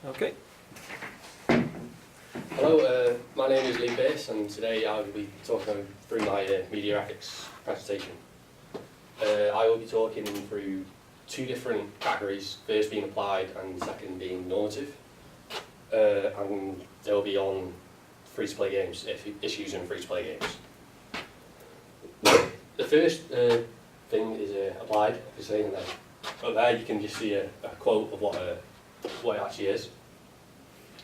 Okay. Hello, my name is Lee Pearce, and today I will be talking through my media ethics presentation. I will be talking through two different categories, first being applied and second being normative. And they'll be on free-to-play games, issues in free-to-play games. The first thing is applied, obviously, and then up there you can just see a quote of what it actually is.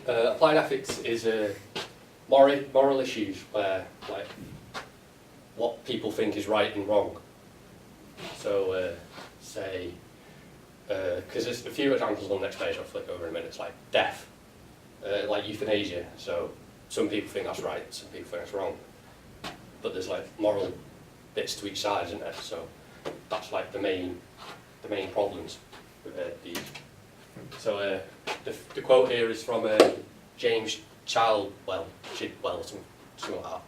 Applied ethics is moral issues where, like, what people think is right and wrong. So, say, because there's a few examples on the next page I'll flick over in a minute. It's like death, like euthanasia. So some people think that's right, some people think that's wrong. But there's like moral bits to each side, isn't there? So that's like the main problems with these. So the quote here is from James Chidwell, something like that.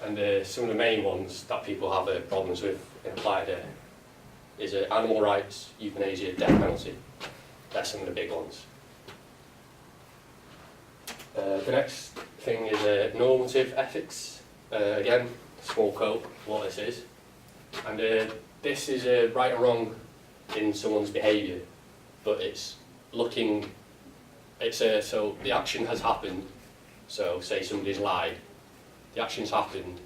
And some of the main ones that people have problems with in applied is animal rights, euthanasia, death penalty. That's some of the big ones. The next thing is normative ethics. Again, small quote, what this is. And this is right or wrong in someone's behaviour, but it's looking, so the action has happened, so say somebody's lied, the action's happened,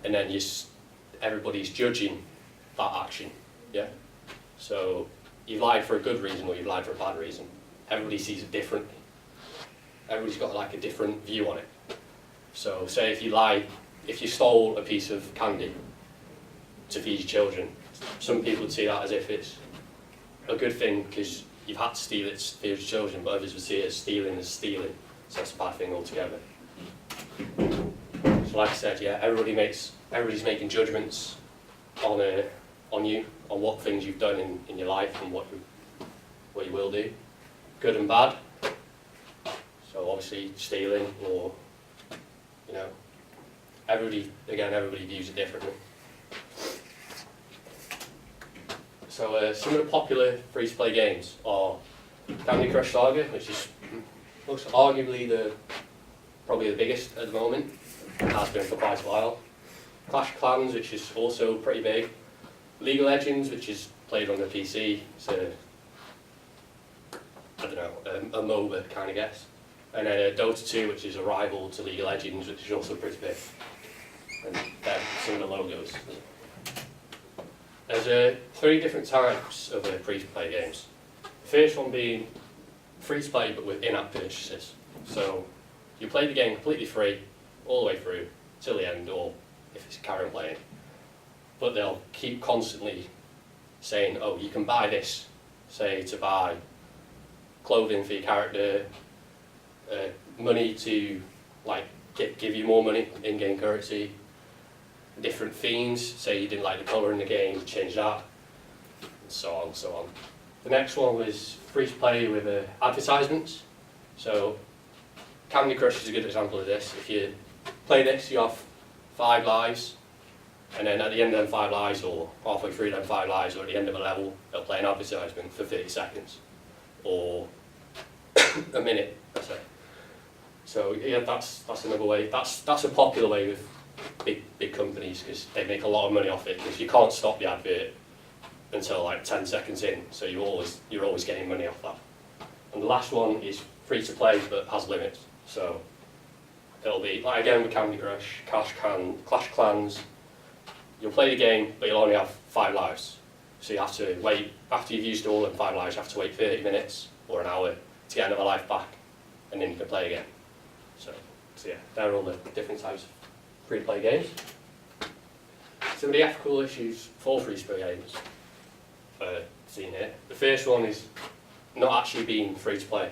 and then everybody's judging that action, yeah? So you've lied for a good reason or you've lied for a bad reason. Everybody sees it differently. Everybody's got like a different view on it. So say if you stole a piece of candy to feed your children, some people would see that as if it's a good thing because you've had to steal it to feed your children, but others would see it as stealing, so that's a bad thing altogether. So like I said, yeah, everybody's making judgments on you, on what things you've done in your life and what you will do, good and bad. So obviously stealing, or everybody views it differently. So some of the popular free-to-play games are Candy Crush Saga, which is most arguably probably the biggest at the moment. It has been for quite a while. Clash of Clans, which is also pretty big. League of Legends, which is played on the PC. It's a MOBA kind of guess. And then Dota 2, which is a rival to League of Legends, which is also pretty big. And then some of the logos. There's three different types of free-to-play games. The first one being free-to-play but with in-app purchases. So you play the game completely free, all the way through, till the end, or if it's carry on playing. But they'll keep constantly saying, oh, you can buy this, say to buy clothing for your character, money to like give you more money, in-game currency, different themes, say you didn't like the colour in the game, change that, and so on and so on. The next one was free to play with advertisements. So Candy Crush is a good example of this. If you play this, you have 5 lives, and then at the end of them 5 lives, or halfway through them 5 lives, or at the end of a level, they'll play an advertisement for 30 seconds, or a minute, let's say. So yeah, that's another way. That's a popular way with big companies because they make a lot of money off it. Because you can't stop the advert until like 10 seconds in, so you're always getting money off that. And the last one is free to play but has limits. So it'll be like again with Candy Crush, Clash of Clans. You'll play the game, but you'll only have 5 lives. So you have to wait after you've used all them 5 lives. You have to wait 30 minutes or an hour to get another life back, and then you can play again. So yeah, they're all the different types of free-to-play games. Some of the ethical issues for free-to-play games seen here. The first one is not actually being free-to-play.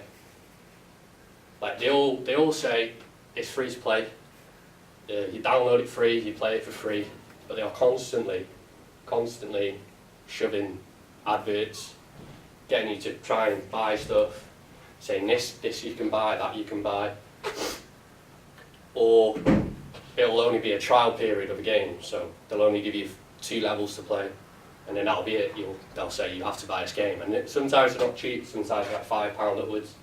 Like they all say it's free-to-play. You download it free, you play it for free, but they are constantly shoving adverts, getting you to try and buy stuff, saying this you can buy, that you can buy, or it'll only be a trial period of a game, so they'll only give you 2 levels to play, and then that'll be it. They'll say you have to buy this game, and sometimes they're not cheap, sometimes they're like £5 upwards,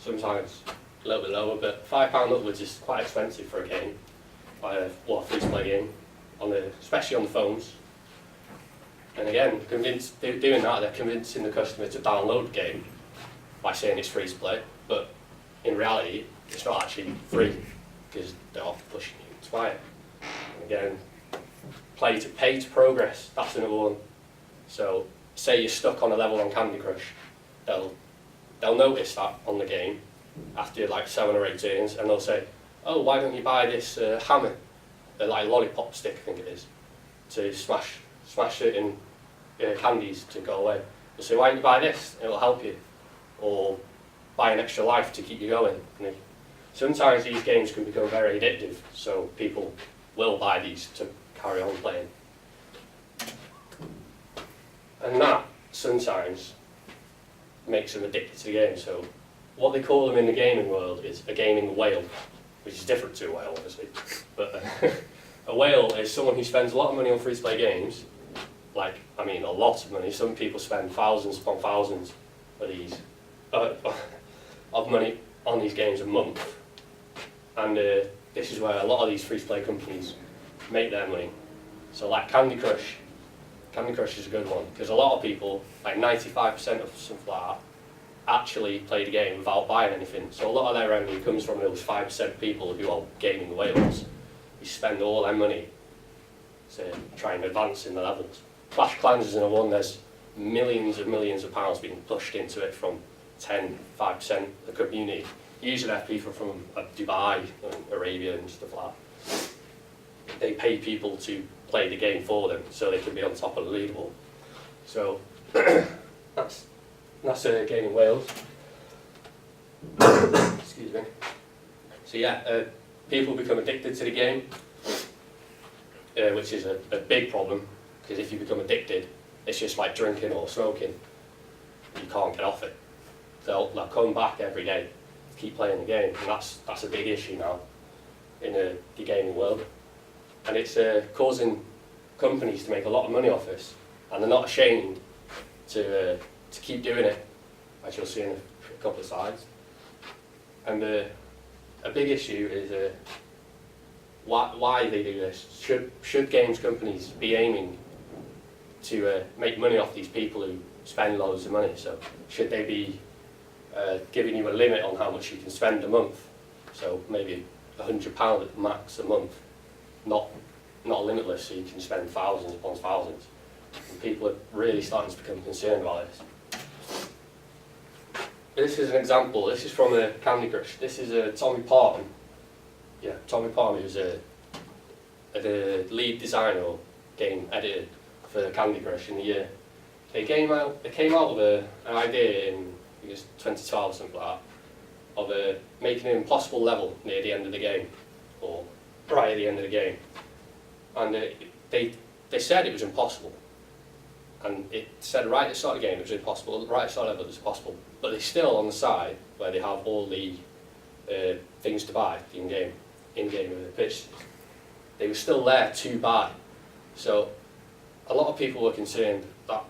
sometimes a little bit lower, but £5 upwards is quite expensive for a game, a free-to-play game, especially on the phones. And again, doing that, they're convincing the customer to download the game by saying it's free to play, but in reality, it's not actually free because they're off pushing you to buy it. And again, pay to progress, that's another one. So, say you're stuck on a level on Candy Crush, they'll notice that on the game after like 7 or 8 turns, and they'll say, oh, why don't you buy this hammer, like lollipop stick, I think it is, to smash certain candies to go away. They'll say, why don't you buy this, it'll help you, or buy an extra life to keep you going. And sometimes these games can become very addictive, so people will buy these to carry on playing. And that sometimes makes them addicted to the game. So what they call them in the gaming world is a gaming whale, which is different to a whale, obviously. But a whale is someone who spends a lot of money on free-to-play games, a lot of money. Some people spend thousands upon thousands of these of money on these games a month, and this is where a lot of these free-to-play companies make their money. So like Candy Crush is a good one, because a lot of people, like 95% of something like that, actually play the game without buying anything. So a lot of their revenue comes from those 5% of people who are gaming whales, who spend all their money to try and advance in the levels. Clash Clans is another one. There's millions and millions of pounds being pushed into it from 5% of the community. Usually they're people from Dubai and Arabia and stuff like that. They pay people to play the game for them so they can be on top of the leaderboard. So that's gaming Wales. Excuse me. So yeah, people become addicted to the game, which is a big problem, because if you become addicted, it's just like drinking or smoking. You can't get off it. They'll come back every day to keep playing the game, and that's a big issue now in the gaming world. And it's causing companies to make a lot of money off this, and they're not ashamed to keep doing it, as you'll see in a couple of slides. And a big issue is why they do this. Should games companies be aiming to make money off these people who spend loads of money? So should they be giving you a limit on how much you can spend a month? So maybe £100 at max a month, not limitless, so you can spend thousands upon thousands. And people are really starting to become concerned about this. This is an example. This is from Candy Crush. This is Tommy Parton. Yeah, Tommy Parton, who's the lead designer or game editor for Candy Crush in the year. They came out with an idea in, I guess, 2012 or something like that, of making an impossible level near the end of the game, or right at the end of the game. And they said it was impossible. And it said right at the start of the game it was impossible, right at the start of it was possible. But they still, on the side, where they have all the things to buy, the in-game purchases, they were still there to buy. So a lot of people were concerned that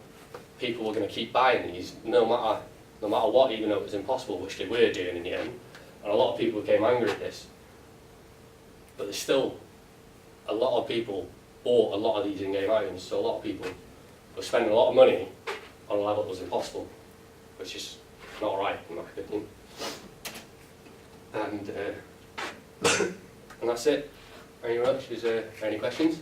people were going to keep buying these no matter what, even though it was impossible, which they were doing in the end. And a lot of people became angry at this. But there's still a lot of people bought a lot of these in-game items, so a lot of people were spending a lot of money on a level that was impossible, which is not right in my opinion. And and that's it. Thank you very much. Is there any questions?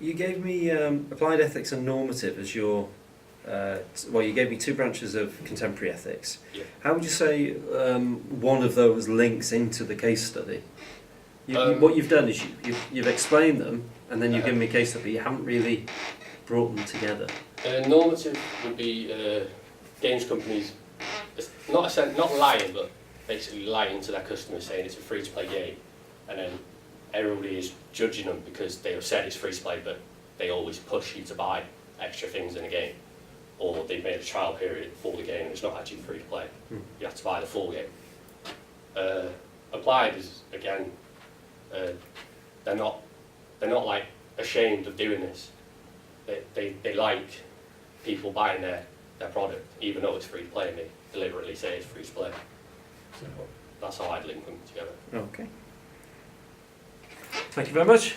You gave me applied ethics and normative as your, you gave me two branches of contemporary ethics. Yeah. How would you say one of those links into the case study? What you've done is you've explained them, and then you've given me a case study, but you haven't really brought them together. Normative would be games companies not lying, but basically lying to their customers, saying it's a free-to-play game, and then everybody is judging them because they have said it's free-to-play, but they always push you to buy extra things in the game, or they've made a trial period for the game and it's not actually free-to-play. You have to buy the full game. Applied is, again, they're not like ashamed of doing this. they like people buying their product, even though it's free to play, and they deliberately say it's free to play. So that's how I'd link them together. Okay. Thank you very much.